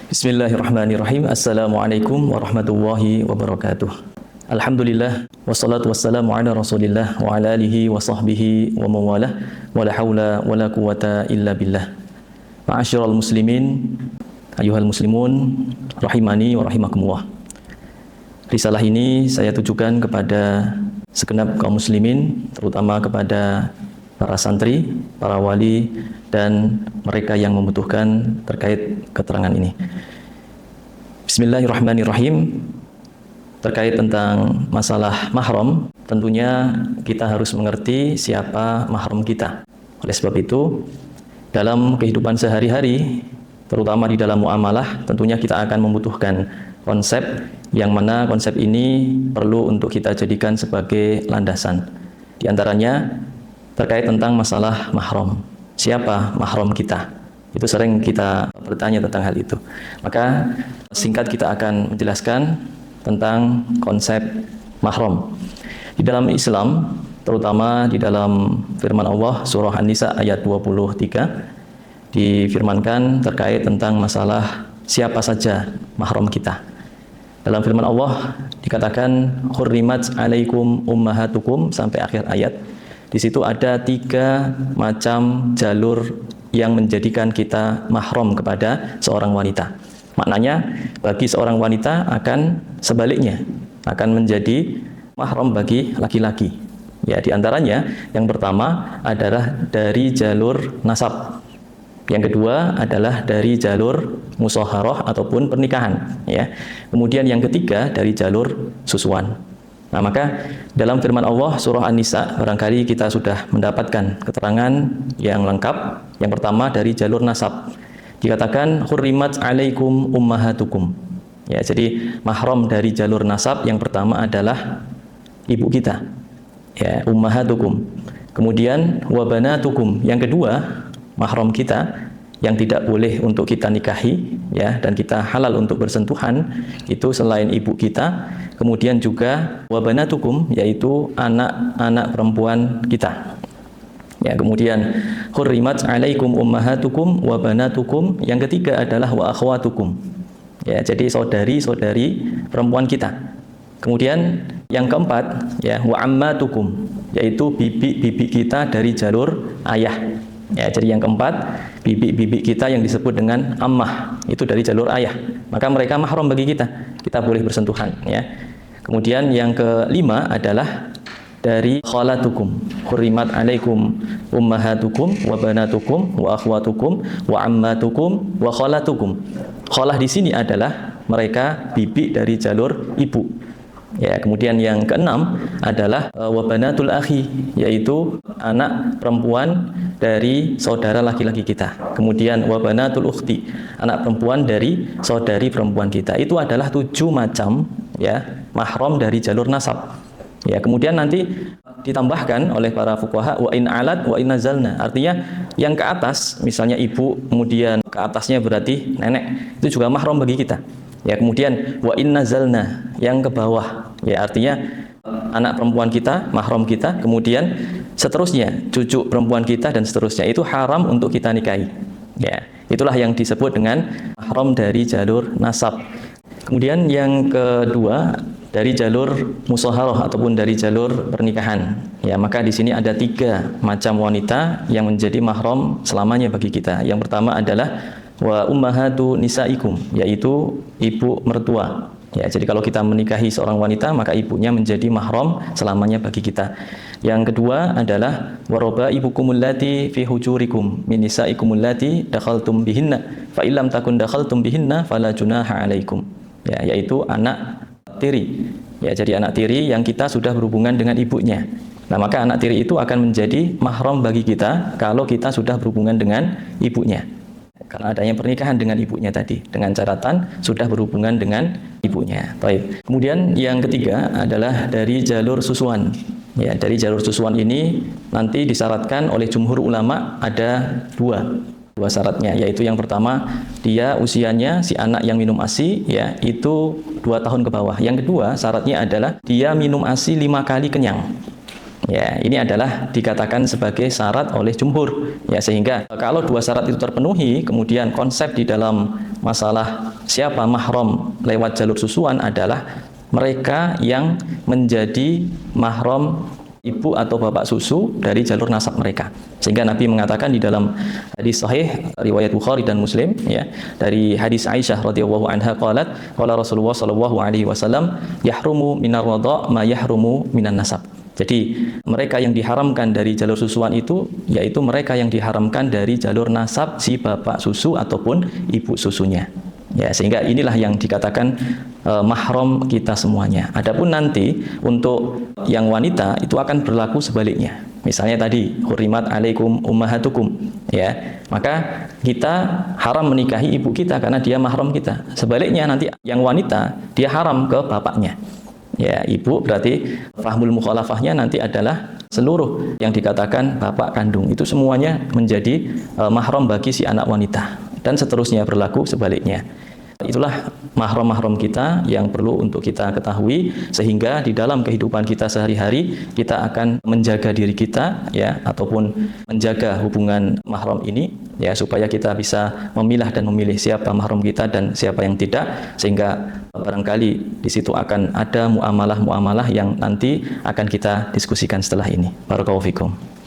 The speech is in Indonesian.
Bismillahirrahmanirrahim. Assalamualaikum warahmatullahi wabarakatuh. Alhamdulillah wassalatu wassalamu ala Rasulillah wa ala alihi wa sahbihi wa mawalah wa la haula wa la quwata illa billah. Ma'asyiral muslimin, ayuhal muslimun, rahimani wa rahimakumullah. Risalah ini saya tujukan kepada segenap kaum muslimin, terutama kepada para santri, para wali, dan mereka yang membutuhkan terkait keterangan ini. Bismillahirrahmanirrahim. Terkait tentang masalah mahram, tentunya kita harus mengerti siapa mahram kita. Oleh sebab itu, dalam kehidupan sehari-hari, terutama di dalam muamalah, tentunya kita akan membutuhkan konsep yang mana konsep ini perlu untuk kita jadikan sebagai landasan. Di antaranya terkait tentang masalah mahram. Siapa mahram kita? Itu sering kita bertanya tentang hal itu. Maka singkat kita akan menjelaskan tentang konsep mahram. Di dalam Islam, terutama di dalam firman Allah surah An-Nisa ayat 23, difirmankan terkait tentang masalah siapa saja mahram kita. Dalam firman Allah dikatakan hurrimat alaikum ummahatukum sampai akhir ayat. Di situ ada 3 macam jalur yang menjadikan kita mahram kepada seorang wanita. Maknanya bagi seorang wanita akan sebaliknya, akan menjadi mahram bagi laki-laki. Ya, di antaranya yang pertama adalah dari jalur nasab. Yang kedua adalah dari jalur musyawarah ataupun pernikahan, ya. Kemudian yang ketiga dari jalur susuan. Nah, maka dalam firman Allah surah An-Nisa barangkali kita sudah mendapatkan keterangan yang lengkap. Yang pertama dari jalur nasab. Dikatakan hurrimat alaikum ummahatukum. Ya, jadi mahram dari jalur nasab yang pertama adalah ibu kita. Ya, ummahatukum. Kemudian wabanatukum. Yang kedua, mahram kita yang tidak boleh untuk kita nikahi, ya, dan kita halal untuk bersentuhan itu selain ibu kita, kemudian juga wabanatukum, yaitu anak-anak perempuan kita. Ya, kemudian hurrimat alaikum ummahatukum wabanatukum, yang ketiga adalah wa akhwatukum. Ya, jadi saudari-saudari perempuan kita. Kemudian yang keempat, ya, wa ammatukum, yaitu bibi-bibi kita dari jalur ayah. Ya, jadi yang keempat, bibi-bibi kita yang disebut dengan ammah, itu dari jalur ayah. Maka mereka mahram bagi kita. Kita boleh bersentuhan, ya. Kemudian yang kelima adalah dari khalatukum. Hurrimat alaikum ummahatukum wa banatukum wa akhwatukum wa ammatukum wa khalatukum. Khalah di sini adalah mereka bibi dari jalur ibu. Ya, kemudian yang keenam adalah wabanatul akhi, yaitu anak perempuan dari saudara laki-laki kita. Kemudian wabanatul ukhti, anak perempuan dari saudari perempuan kita. Itu adalah 7 macam, ya, mahram dari jalur nasab. Ya, kemudian nanti ditambahkan oleh para fuqaha wa in alat wa in nazalna. Artinya yang ke atas, misalnya ibu, kemudian ke atasnya berarti nenek, itu juga mahram bagi kita. Ya, kemudian wa in nazalna, yang ke bawah, ya, artinya anak perempuan kita, mahram kita, kemudian seterusnya cucu perempuan kita dan seterusnya itu haram untuk kita nikahi. Ya, itulah yang disebut dengan mahram dari jalur nasab. Kemudian yang kedua dari jalur musyawarah ataupun dari jalur pernikahan. Ya, maka di sini ada 3 macam wanita yang menjadi mahram selamanya bagi kita. Yang pertama adalah wa ummahatu nisaikum, yaitu ibu mertua. Ya, jadi kalau kita menikahi seorang wanita, maka ibunya menjadi mahram selamanya bagi kita. Yang kedua adalah waroba ibukumul lati fi hujurikum min nisaikumul lati dakhaltum bihinna fa illam takun dakhaltum bihinna fala junaha alaikum. Ya, yaitu anak tiri. Ya, jadi anak tiri yang kita sudah berhubungan dengan ibunya. Nah, maka anak tiri itu akan menjadi mahram bagi kita kalau kita sudah berhubungan dengan ibunya. Karena adanya pernikahan dengan ibunya tadi, dengan catatan sudah berhubungan dengan ibunya. Baik. Kemudian yang ketiga adalah dari jalur susuan. Ya, dari jalur susuan ini nanti disyaratkan oleh jumhur ulama ada dua syaratnya, yaitu yang pertama dia usianya si anak yang minum ASI, ya, itu 2 tahun ke bawah. Yang kedua syaratnya adalah dia minum ASI 5 kali kenyang. Ya, ini adalah dikatakan sebagai syarat oleh jumhur. Ya, sehingga kalau 2 syarat itu terpenuhi, kemudian konsep di dalam masalah siapa mahram lewat jalur susuan adalah mereka yang menjadi mahram ibu atau bapak susu dari jalur nasab mereka. Sehingga Nabi mengatakan di dalam hadis sahih riwayat Bukhari dan Muslim ya, dari hadis Aisyah radhiyallahu anha qalat qala Rasulullah sallallahu alaihi wasallam yahrumu minar radha ma yahrumu minan nasab. Jadi mereka yang diharamkan dari jalur susuan itu yaitu mereka yang diharamkan dari jalur nasab si bapak susu ataupun ibu susunya. Ya, sehingga inilah yang dikatakan mahram kita semuanya. Adapun nanti untuk yang wanita itu akan berlaku sebaliknya. Misalnya tadi hurimat alaikum ummahatukum, ya. Maka kita haram menikahi ibu kita karena dia mahram kita. Sebaliknya nanti yang wanita dia haram ke bapaknya. Ya, ibu berarti fahmul mukhalafahnya nanti adalah seluruh yang dikatakan bapak kandung itu semuanya menjadi mahram bagi si anak wanita. Dan seterusnya berlaku sebaliknya. Itulah mahram-mahram kita yang perlu untuk kita ketahui sehingga di dalam kehidupan kita sehari-hari kita akan menjaga diri kita ya ataupun menjaga hubungan mahram ini ya supaya kita bisa memilah dan memilih siapa mahram kita dan siapa yang tidak sehingga barangkali di situ akan ada muamalah-muamalah yang nanti akan kita diskusikan setelah ini. Barakallahu fikum.